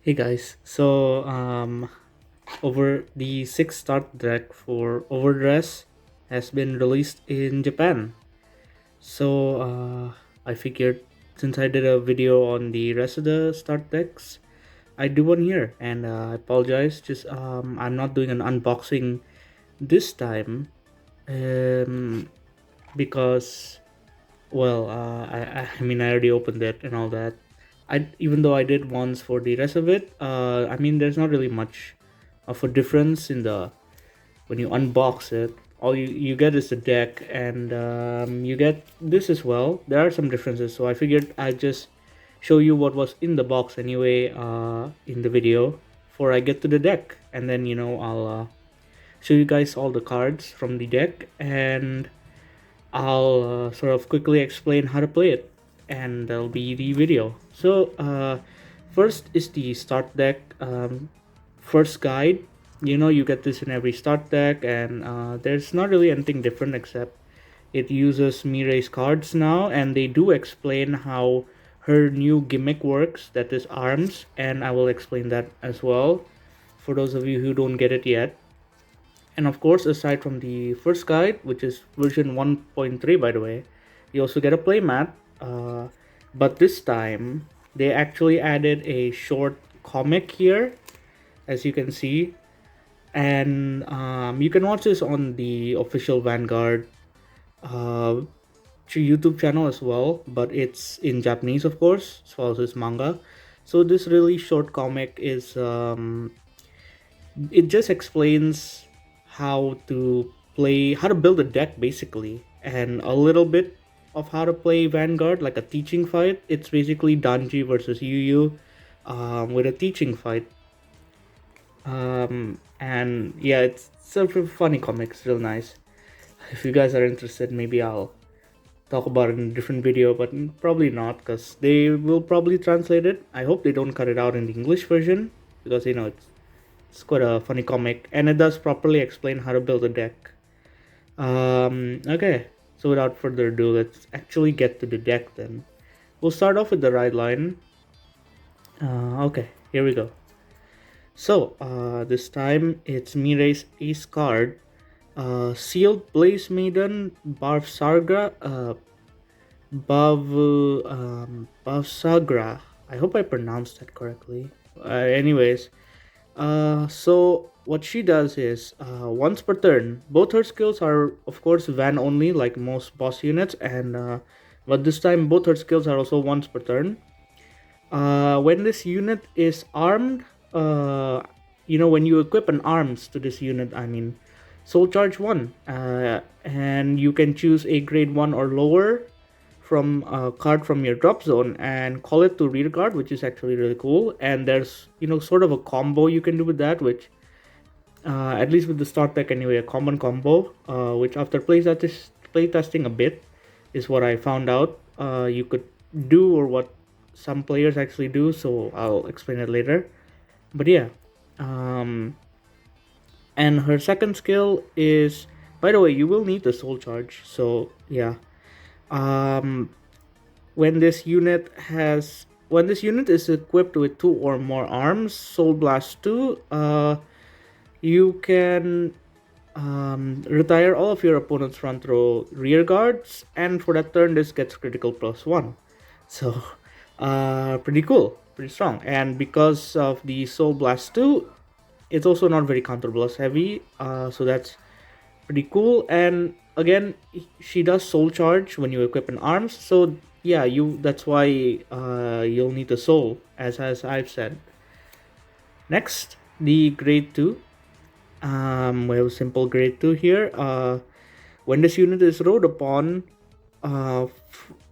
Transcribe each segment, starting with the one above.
Hey guys, over the sixth start deck for Overdress has been released in Japan. I figured since I did a video on the rest of the start decks, I'd do one here. And I apologize, just I'm not doing an unboxing this time, um, because I mean I already opened it and all that. I even though I did once for the rest of it, I mean there's not really much of a difference in the when you unbox it. All you get is the deck, and you get this as well. There are some differences, so I figured I'd just show you what was in the box anyway in the video before I get to the deck, and then I'll show you guys all the cards from the deck, and I'll sort of quickly explain how to play it, and that'll be the video. First is the start deck first guide. You get this in every start deck, and there's not really anything different except it uses Mirai's cards now, and they do explain how her new gimmick works, that is arms, and I will explain that as well for those of you who don't get it yet. And of course, aside from the first guide, which is version 1.3 by the way, you also get a playmat. But this time, they actually added a short comic here, as you can see. And you can watch this on the official Vanguard uh, YouTube channel as well, but it's in Japanese, of course, as well as it's manga. So this really short comic is it just explains how to build a deck basically, and a little bit of how to play Vanguard, like a teaching fight. It's basically Danji versus Yu Yu, with a teaching fight. And yeah, it's sort of funny comic. It's real nice. If you guys are interested, maybe I'll talk about it in a different video, but probably not, because they will probably translate it. I hope they don't cut it out in the English version, because it's quite a funny comic, and it does properly explain how to build a deck. Okay, so without further ado, let's actually get to the deck then. We'll start off with the right line. Okay, here we go. This time it's Mirai's ace card. Sealed Blaze Maiden, Bavsargra, Bavsargra. I hope I pronounced that correctly. Anyways, so what she does is, once per turn, both her skills are of course van only, like most boss units, and but this time both her skills are also once per turn. When this unit is armed, when you equip an arms to this unit, I mean, soul charge 1, and you can choose a grade 1 or lower from a card from your drop zone and call it to rear guard, which is actually really cool. And there's sort of a combo you can do with that, which at least with the start deck anyway, a common combo, which after playtesting a bit is what I found out you could do, or what some players actually do, so I'll explain it later. But yeah, um, and her second skill is, by the way, you will need the soul charge, so yeah. um, when this unit is equipped with 2 or more arms, Soul Blast 2, you can retire all of your opponent's front row rear guards, and for that turn this gets critical +1. So pretty cool, pretty strong. And because of the Soul Blast 2, it's also not very counter blast heavy, so that's pretty cool. And again, she does soul charge when you equip an arms, so yeah, that's why you'll need the soul, as I've said. Next, the grade 2. We have a simple grade 2 here. When this unit is rode upon,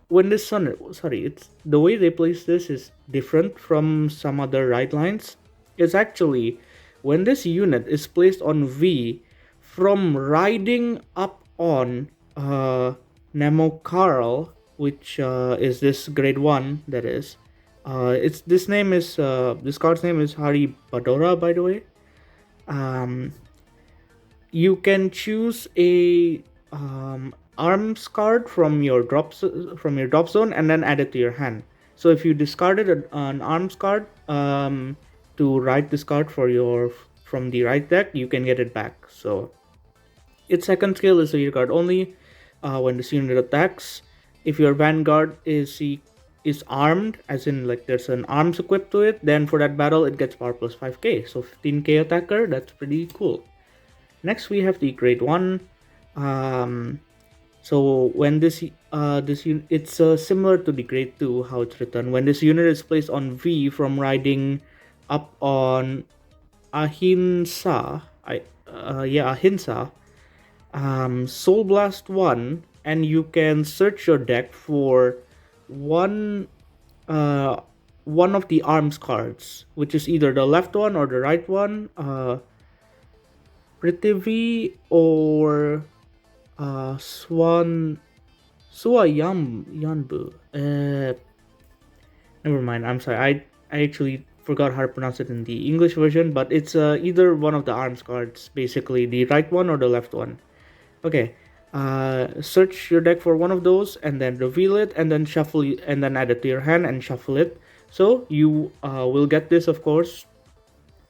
when this sun sorry it's the way they place this is different from some other right lines. It's actually, when this unit is placed on V from riding up on Nemo Carl, which is this grade 1, that is. It's this card's name is Hari Badora, by the way. um, you can choose a arms card from your drop zone and then add it to your hand. So if you discarded an arms card, to write this card from the right deck, you can get it back. So its second skill is a rear guard only. When this unit attacks, if your Vanguard is armed, as in like there's an arms equipped to it, then for that battle it gets power plus 5k. So 15k attacker, that's pretty cool. Next we have the grade 1. So when it's similar to the grade 2 how it's written. When this unit is placed on V from riding up on Ahinsa, Ahinsa, Soul Blast 1, and you can search your deck for one one of the arms cards, which is either the left one or the right one, Prithvi or Swan Yanbu. Never mind. I'm sorry. I actually forgot how to pronounce it in the English version, but it's either one of the arms cards, basically the right one or the left one. Okay. Search your deck for one of those and then reveal it and then shuffle it and then add it to your hand and shuffle it. So you will get this, of course,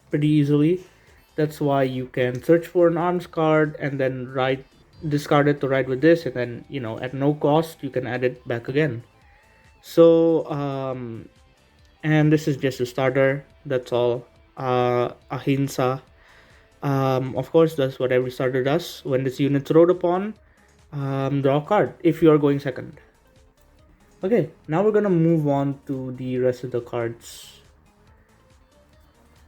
pretty easily. That's why you can search for an arms card and then discard it to ride with this, and then at no cost you can add it back again. So and this is just a starter. That's all. Ahinsa. Of course, that's what every starter does. When this unit's rode upon, draw a card if you are going second. Okay, now we're gonna move on to the rest of the cards.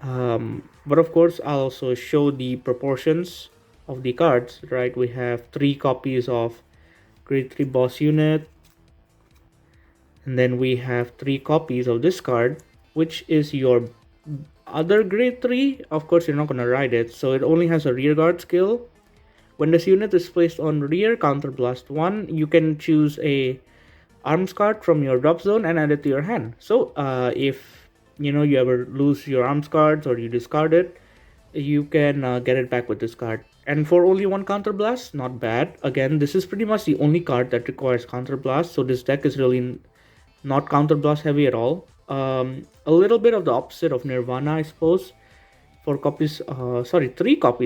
But of course, I'll also show the proportions of the cards. Right, we have 3 copies of grade 3 boss unit, and then we have 3 copies of this card, which is your other grade 3. Of course, you're not gonna ride it, so it only has a rear guard skill. When this unit is placed on rear counterblast 1, you can choose a arms card from your drop zone and add it to your hand. So if you ever lose your arms cards or you discard it, you can get it back with this card. And for only 1 counterblast, not bad. Again, this is pretty much the only card that requires counterblast, so this deck is really not counterblast heavy at all. A little bit of the opposite of Nirvana, I suppose. 3 copies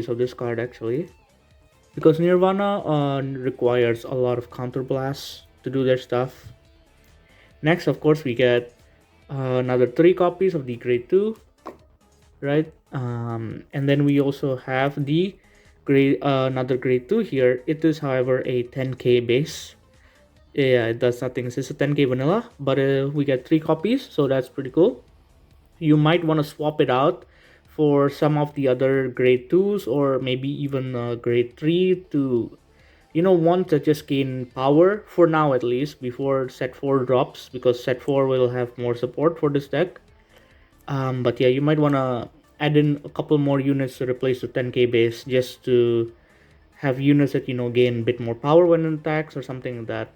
of this card actually, because Nirvana requires a lot of counterblasts to do their stuff. Next, of course, we get another 3 copies of the grade 2, right? And then we also have the another grade 2 here. It is, however, a 10k base. Yeah, it does nothing. It's a 10k vanilla, but we get 3 copies, so that's pretty cool. You might want to swap it out for some of the other grade 2s or maybe even grade 3 to ones that just gain power for now, at least before set 4 drops, because set 4 will have more support for this deck. But yeah, you might want to add in a couple more units to replace the 10k base, just to have units that gain a bit more power when it attacks or something like that.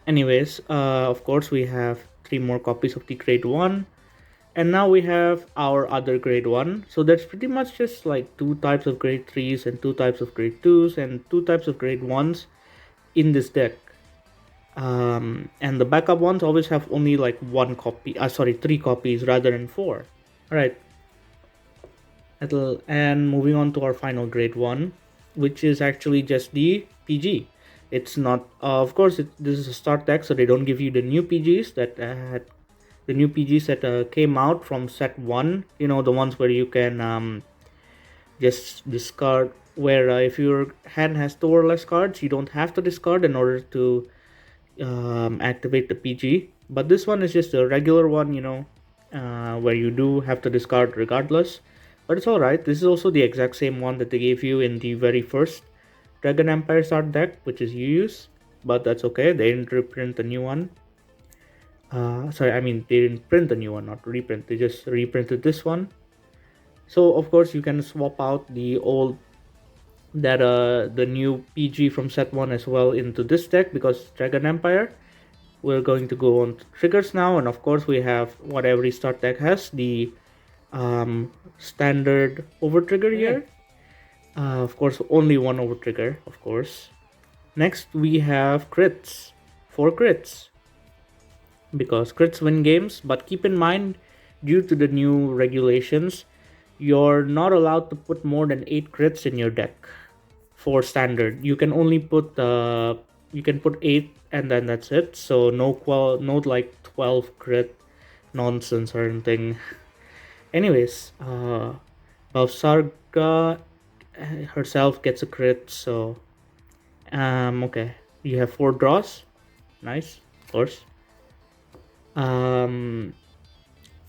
Anyways, of course, we have 3 more copies of the grade 1, and now we have our other grade 1. So that's pretty much just like 2 types of grade 3s and 2 types of grade 2s and 2 types of grade 1s in this deck. And the backup ones always have only like 3 copies rather than 4. Alright. And moving on to our final grade 1, which is actually just the PG. It's not, of course, this is a start deck, so they don't give you the new PGs that came out from set 1. The ones where you can just discard, where if your hand has 2 or less cards, you don't have to discard in order to activate the PG. But this one is just a regular one, where you do have to discard regardless. But it's alright. This is also the exact same one that they gave you in the very first Dragon Empire start deck, which is use, but that's okay. They didn't reprint the new one. They didn't print the new one, not reprint. They just reprinted this one. So of course you can swap out the new PG from set 1 as well into this deck, because Dragon Empire. We're going to go on to triggers now, and of course we have what every start deck has, the standard over trigger here. Of course, only 1 over trigger, of course. Next, we have crits. 4 crits. Because crits win games, but keep in mind, due to the new regulations, you're not allowed to put more than 8 crits in your deck for standard. You can only put you can put 8 and then that's it. So no like 12 crit nonsense or anything. Anyways, Bavsargra herself gets a crit, so okay. You have 4 draws. Nice, of course. Um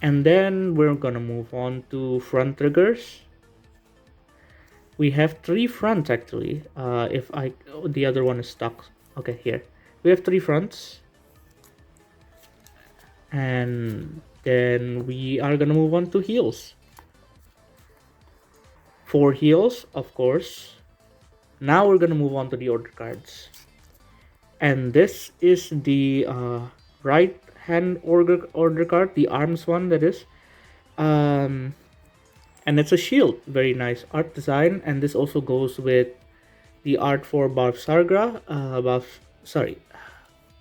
and then we're gonna move on to front triggers. We have 3 fronts actually. If I the other one is stuck. Okay, here. We have 3 fronts. And then we are gonna move on to heals. 4 heals, of course. Now we're gonna move on to the order cards. And this is the right hand order card, the arms one that is. Um, and it's a shield. Very nice art design. And this also goes with the art for Bavsargra. Sorry,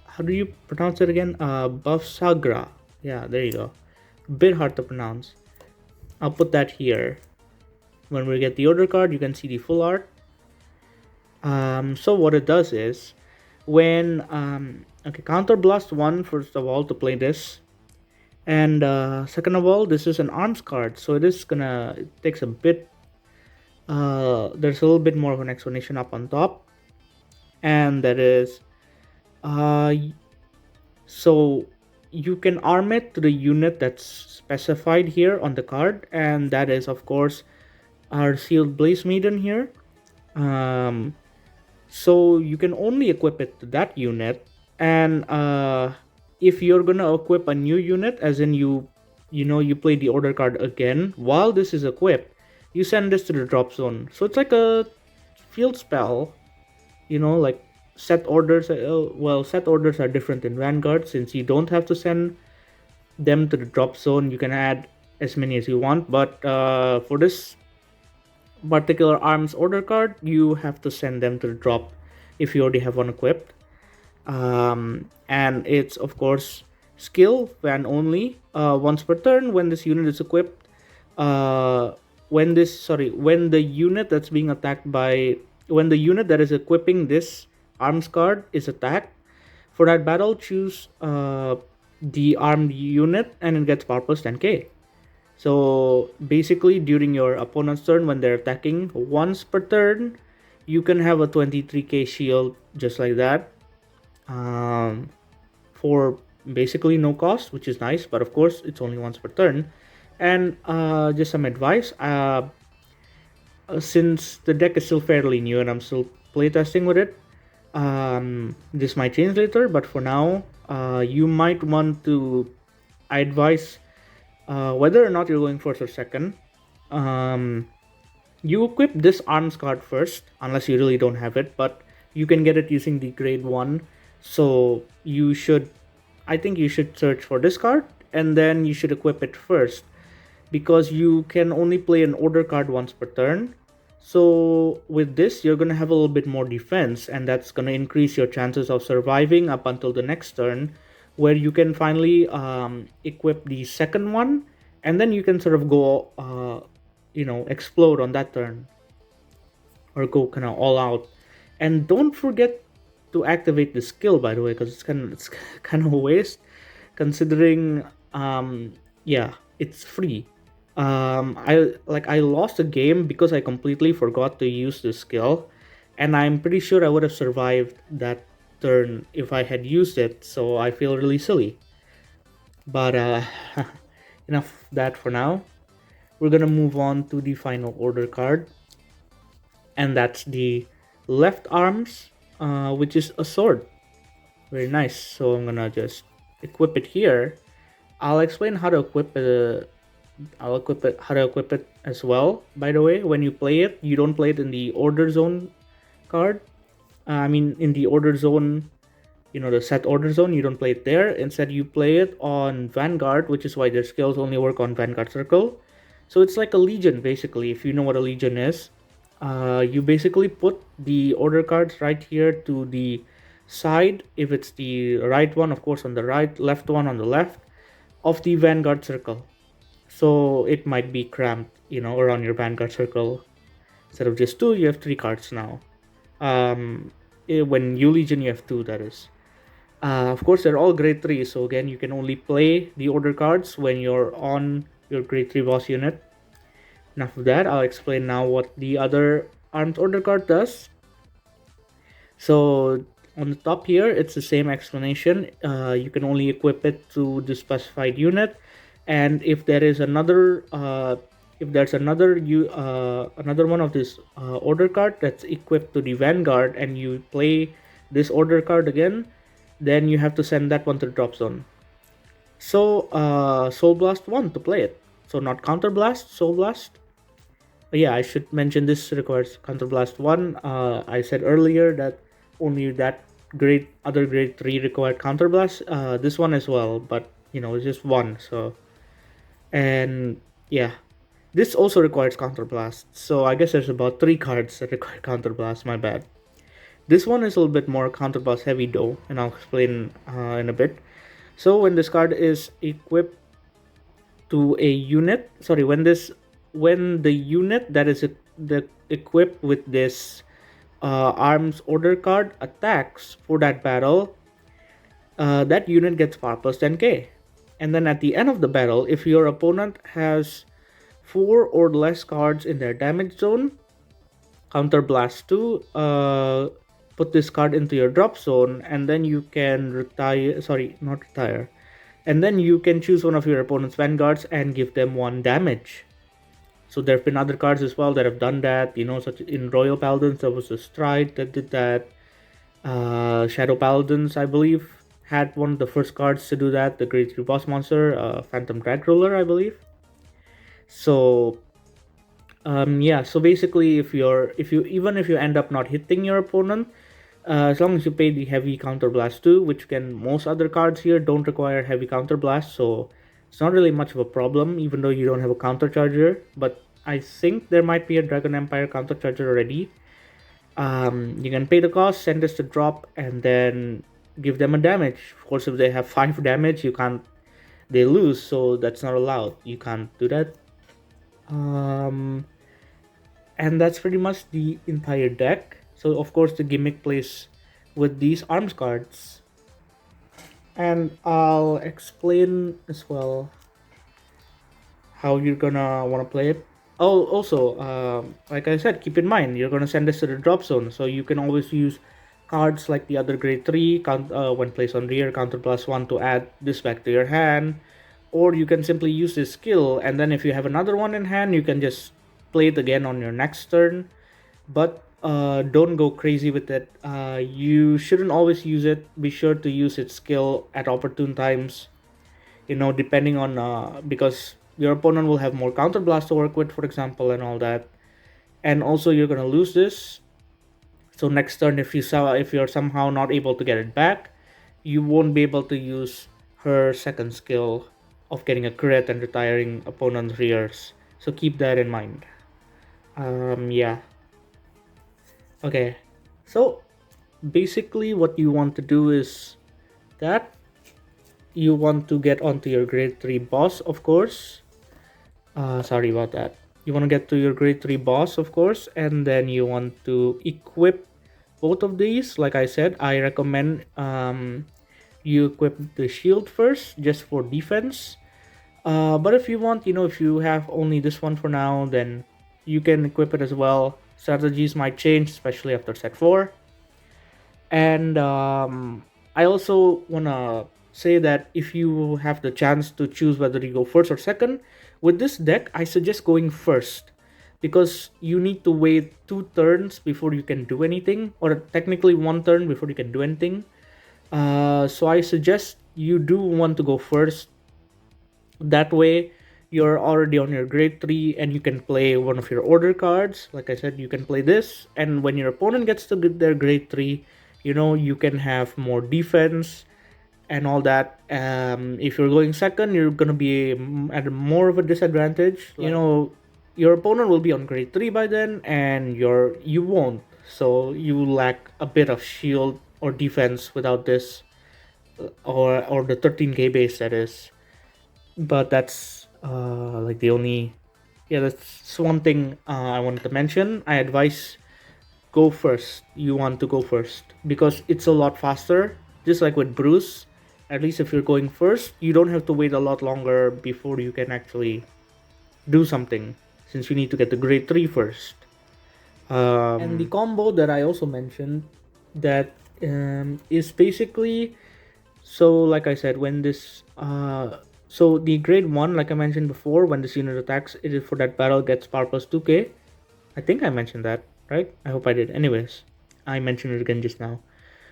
how do you pronounce it again? Bavsargra. Yeah, there you go. Bit hard to pronounce. I'll put that here. When we get the order card, you can see the full art. So what it does is, when okay, counter blast 1 first of all to play this, and second of all, this is an arms card, so it takes a bit. There's a little bit more of an explanation up on top, and that is, so you can arm it to the unit that's specified here on the card, and that is of course our sealed blaze maiden here. So you can only equip it to that unit, and if you're gonna equip a new unit, as in you play the order card again while this is equipped, you send this to the drop zone. So it's like a field spell, like set orders. Set orders are different in Vanguard, since you don't have to send them to the drop zone. You can add as many as you want, but for this particular arms order card, you have to send them to the drop if you already have one equipped. And it's of course skill van only. Once per turn, when this unit is equipped, when the unit that's being attacked by when the unit that is equipping this arms card is attacked, for that battle choose the armed unit and it gets power plus 10k. So basically, during your opponent's turn, when they're attacking once per turn, you can have a 23k shield just like that, for basically no cost, which is nice. But of course, it's only once per turn. And just some advice: since the deck is still fairly new and I'm still playtesting with it, this might change later. But for now, you might want to. I advise. Whether or not you're going first or second, you equip this arms card first, unless you really don't have it, but you can get it using the grade 1. So I think you should search for this card, and then you should equip it first, because you can only play an order card once per turn. So with this, you're going to have a little bit more defense, and that's going to increase your chances of surviving up until the next turn, where you can finally equip the second one, and then you can sort of go explode on that turn, or go kind of all out. And don't forget to activate the skill, by the way, because it's kind of a waste, considering it's free. I lost a game because I completely forgot to use the skill, and I'm pretty sure I would have survived that turn if I had used it, so I feel really silly. But enough of that for now. We're gonna move on to the final order card, and that's the left arms, which is a sword. Very nice. So I'm gonna just equip it here. I'll explain how to equip it. How to equip it as well. By the way, when you play it, you don't play it in the order zone card. In the order zone, the set order zone, you don't play it there. Instead, you play it on Vanguard, which is why their skills only work on Vanguard Circle. So it's like a Legion, basically, if you know what a Legion is. You basically put the order cards right here to the side, if it's the right one, of course, on the right, left one on the left, of the Vanguard Circle. so it might be cramped, around your Vanguard circle. Instead of just two, you have three cards now. When you Legion, you have two, that is. Of course, they're all grade 3, so again, you can only play the order cards when you're on your grade 3 boss unit. Enough of that, I'll explain now what the other armed order card does. So on the top here, it's the same explanation. You can only equip it to the specified unit, and if there is another, if there's another one of this order card that's equipped to the Vanguard, and you play this order card again, then you have to send that one to the drop zone. So Soul Blast 1 to play it. So not Counter Blast, Soul Blast. Yeah, I should mention this requires Counter Blast 1. I said earlier that only that other grade 3 required Counter Blast. This one as well, but it's just one. So, and yeah, this also requires Counter Blast. So I guess there's about 3 cards that require Counter Blast. My bad. This one is a little bit more Counter Blast heavy though, and I'll explain in a bit. So when this card is equipped to a unit, sorry, when the unit that is equipped with this arms order card attacks for that battle, that unit gets power plus 10k. And then at the end of the battle, if your opponent has 4 or less cards in their damage zone, Counter Blast 2, put this card into your drop zone, and then you can retire, sorry, not retire, and then you can choose one of your opponent's Vanguards and give them 1 damage. So there have been other cards as well that have done that, such in Royal Paladins, there was a Stride that did that. Shadow Paladins, I believe, had one of the first cards to do that, the Grade 3 boss monster, Phantom Drag Ruler, I believe. So yeah, so basically if you end up not hitting your opponent, as long as you pay the heavy counter blast too, which most other cards here don't require heavy counter blast, so it's not really much of a problem, even though you don't have a counter charger. But I think there might be a Dragon Empire counter charger already. You can pay the cost, send this to drop, and then give them a damage. Of course, if they have 5 damage, they lose, so that's not allowed. You can't do that. And that's pretty much the entire deck. So of course the gimmick plays with these arms cards, and I'll explain as well how you're gonna want to play it. Oh, also, like I said, keep in mind you're gonna send this to the drop zone, so you can always use cards like the other grade 3 when placed on rear, counter plus 1 to add this back to your hand, or you can simply use this skill, and then if you have another one in hand, you can just play it again on your next turn. But don't go crazy with it. You shouldn't always use it. Be sure to use its skill at opportune times, depending on because your opponent will have more counter blast to work with, for example, and all that. And also you're gonna lose this, so next turn if you're somehow not able to get it back, you won't be able to use her second skill of getting a crit and retiring opponent's rears. So keep that in mind. Yeah. Okay. So basically what you want to do is that you want to get onto your grade 3 boss, of course. Sorry about that. You want to get to your grade 3 boss, of course, and then you want to equip both of these. Like I said, I recommend you equip the shield first, just for defense. But if you want, if you have only this one for now, then you can equip it as well. Strategies might change, especially after set 4. And I also want to say that if you have the chance to choose whether you go first or second, with this deck, I suggest going first, because you need to wait 2 turns before you can do anything, or technically 1 turn before you can do anything. So I suggest you do want to go first. That way, you're already on your grade 3 and you can play one of your order cards. Like I said, you can play this, and when your opponent gets to their grade 3, you can have more defense and all that. If you're going second, you're gonna be at more of a disadvantage. Your opponent will be on grade 3 by then, and you won't. So you lack a bit of shield or defense without this, or the 13k base, that is. But that's Like the only, yeah, that's one thing I wanted to mention. I advise go first. You want to go first because it's a lot faster. Just like with Bruce, at least if you're going first, you don't have to wait a lot longer before you can actually do something, since you need to get the grade 3 first. And the combo that I also mentioned, that is basically, so like I said, when this so the grade 1, like I mentioned before, when this unit attacks, it is for that battle gets power plus 2k. I think I mentioned that, right? I hope I did. Anyways, I mentioned it again just now.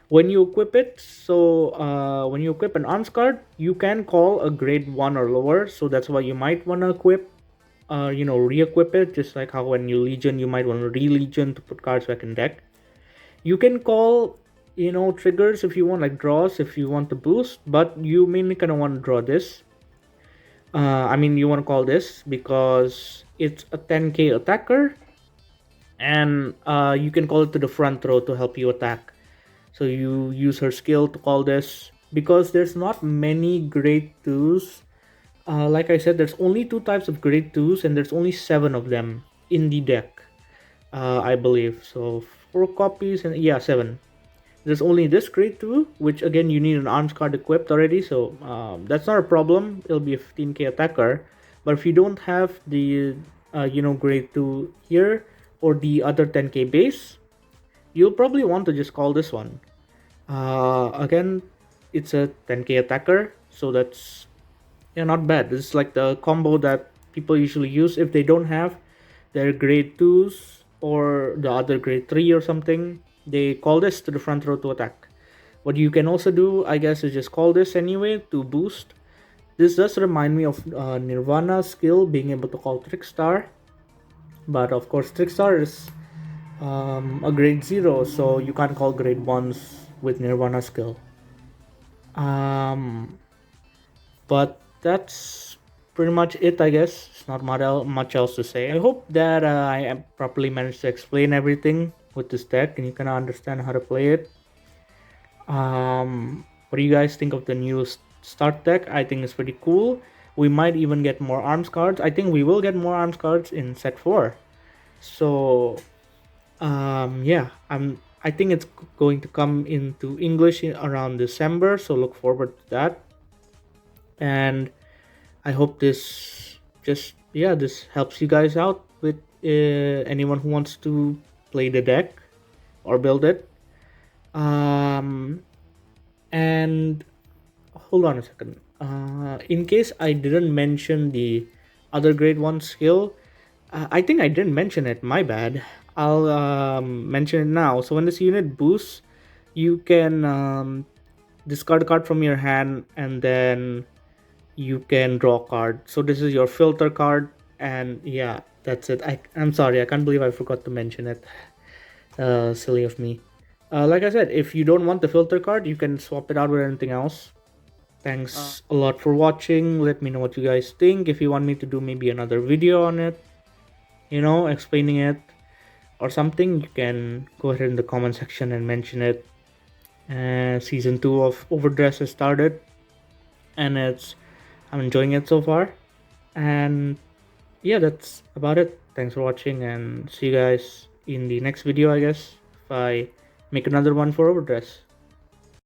When you equip it, so when you equip an arms card, you can call a grade 1 or lower, so that's why you might want to equip, re-equip it, just like how when you Legion, you might want to re-Legion to put cards back in deck. You can call, triggers if you want, like draws if you want to boost, but you mainly kind of want to draw this. You want to call this because it's a 10k attacker, and you can call it to the front row to help you attack. So you use her skill to call this because there's not many grade 2s. Like I said, there's only 2 types of grade 2s, and there's only 7 of them in the deck, I believe. So 4 copies, and yeah, 7. There's only this grade 2, which again you need an arms card equipped already, so that's not a problem. It'll be a 15k attacker. But if you don't have the grade 2 here, or the other 10k base, you'll probably want to just call this one. Again, it's a 10k attacker, so that's, yeah, not bad. This is like the combo that people usually use if they don't have their grade 2s or the other grade 3 or something. They call this to the front row to attack. What you can also do, I guess, is just call this anyway to boost. This does remind me of Nirvana's skill, being able to call Trickstar. But of course, Trickstar is a grade 0, so you can't call grade 1s with Nirvana skill. But that's pretty much it, I guess. It's not much else to say. I hope that I properly managed to explain everything with this deck and you kind of understand how to play it. What do you guys think of the new start deck? I think it's pretty cool. We might even get more arms cards. I think we will get more arms cards in set 4. So yeah, I think it's going to come into English around December, so look forward to that. And I hope this this helps you guys out with anyone who wants to play the deck or build it. And hold on a second. In case I didn't mention the other grade 1 skill, I think I didn't mention it. My bad. I'll mention it now. So when this unit boosts, you can discard a card from your hand, and then you can draw a card. So this is your filter card, and yeah, that's it. I'm sorry, I can't believe I forgot to mention it. Silly of me. Like I said, if you don't want the filter card, you can swap it out with anything else. Thanks a lot for watching. Let me know what you guys think. If you want me to do maybe another video on it, explaining it or something, you can go ahead in the comment section and mention it. Season 2 of Overdress has started, and I'm enjoying it so far. And yeah, that's about it. Thanks for watching, and see you guys in the next video, I guess, if I make another one for Overdress.